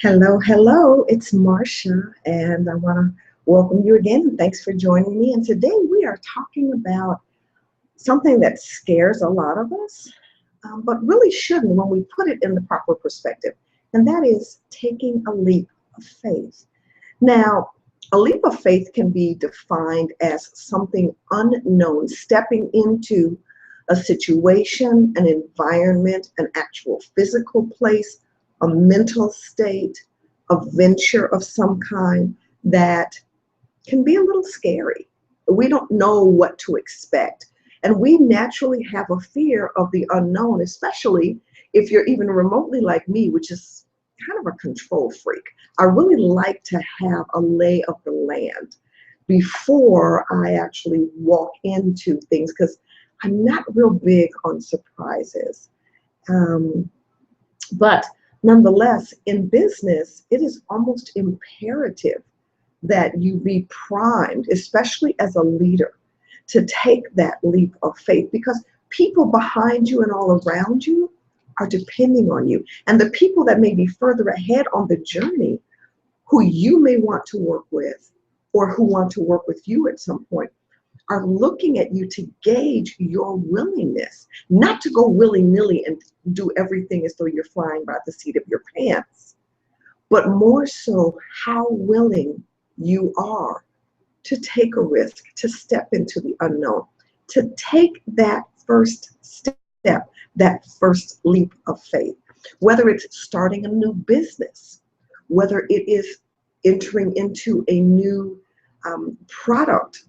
Hello, hello, it's Marcia, and I want to welcome you again. Thanks for joining me. And today we are talking about something that scares a lot of us, but really shouldn't when we put it in the proper perspective, and that is taking a leap of faith. Now, a leap of faith can be defined as something unknown, stepping into a situation, an environment, an actual physical place, a mental state, a venture of some kind that can be a little scary. We don't know what to expect. And we naturally have a fear of the unknown, especially if you're even remotely like me, which is kind of a control freak. I really like to have a lay of the land before I actually walk into things because I'm not real big on surprises. Um, but nonetheless, in business, it is almost imperative that you be primed, especially as a leader, to take that leap of faith because people behind you and all around you are depending on you. And the people that may be further ahead on the journey, who you may want to work with or who want to work with you at some point, are looking at you to gauge your willingness, not to go willy-nilly and do everything as though you're flying by the seat of your pants, but more so how willing you are to take a risk, to step into the unknown, to take that first step, that first leap of faith, whether it's starting a new business, whether it is entering into a new product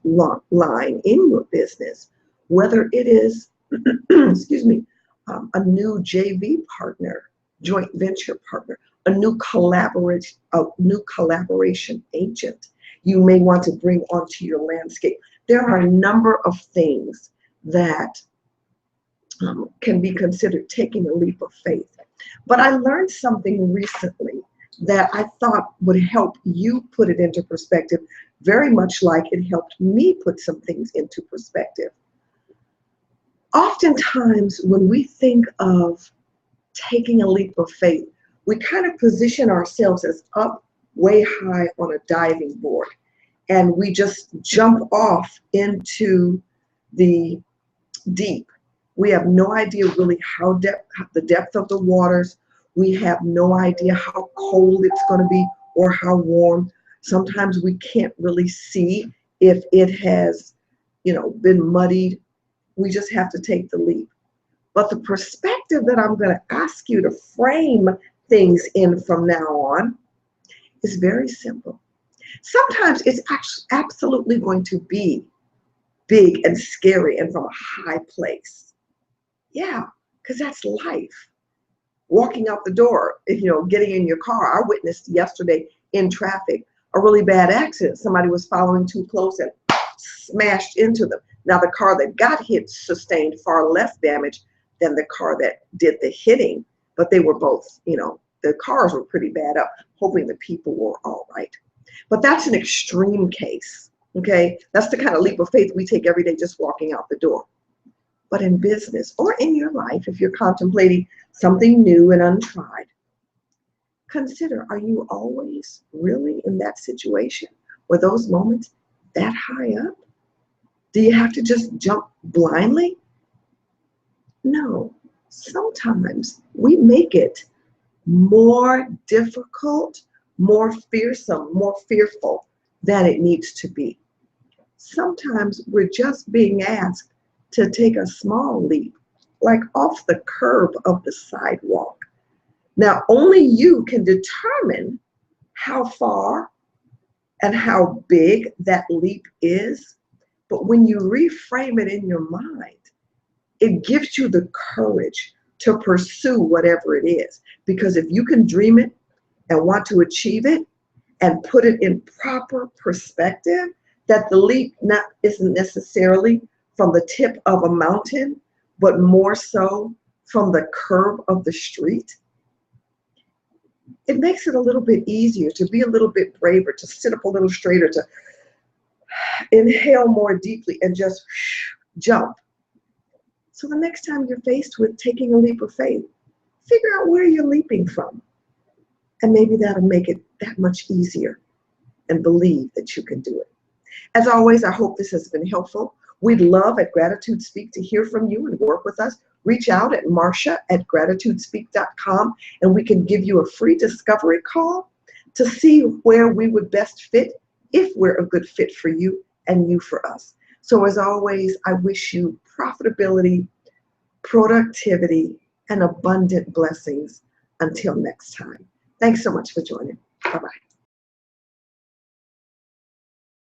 line in your business, whether it is, excuse me, a new JV partner, joint venture partner, a new collaboration agent you may want to bring onto your landscape. There are a number of things that can be considered taking a leap of faith. But I learned something recently that I thought would help you put it into perspective, very much like it helped me put some things into perspective. Oftentimes, when we think of taking a leap of faith, we kind of position ourselves as up way high on a diving board, and we just jump off into the deep. We have no idea really the depth of the waters. We have no idea how cold it's going to be or how warm. Sometimes we can't really see if it has, been muddied. We just have to take the leap. But the perspective that I'm going to ask you to frame things in from now on is very simple. Sometimes it's absolutely going to be big and scary and from a high place. Yeah, because that's life. Walking out the door, getting in your car. I witnessed yesterday in traffic a really bad accident. Somebody was following too close and smashed into them. Now, the car that got hit sustained far less damage than the car that did the hitting, but they were both, the cars were pretty bad up, hoping the people were all right. But that's an extreme case, okay? That's the kind of leap of faith we take every day just walking out the door. But in business or in your life, if you're contemplating something new and untried, consider, are you always really in that situation or those moments that high up? Do you have to just jump blindly? No. Sometimes we make it more difficult, more fearsome, more fearful than it needs to be. Sometimes we're just being asked to take a small leap, like off the curb of the sidewalk. Now, only you can determine how far and how big that leap is, but when you reframe it in your mind, it gives you the courage to pursue whatever it is. Because if you can dream it and want to achieve it and put it in proper perspective, that the leap isn't necessarily from the tip of a mountain, but more so from the curb of the street, it makes it a little bit easier to be a little bit braver, to sit up a little straighter, to inhale more deeply and just jump. So the next time you're faced with taking a leap of faith, figure out where you're leaping from. And maybe that'll make it that much easier and believe that you can do it. As always, I hope this has been helpful. We'd love at GratitudeSpeak to hear from you and work with us. Reach out at Marcia@GratitudeSpeak.com and we can give you a free discovery call to see where we would best fit, if we're a good fit for you and you for us. So as always, I wish you profitability, productivity, and abundant blessings until next time. Thanks so much for joining. Bye-bye.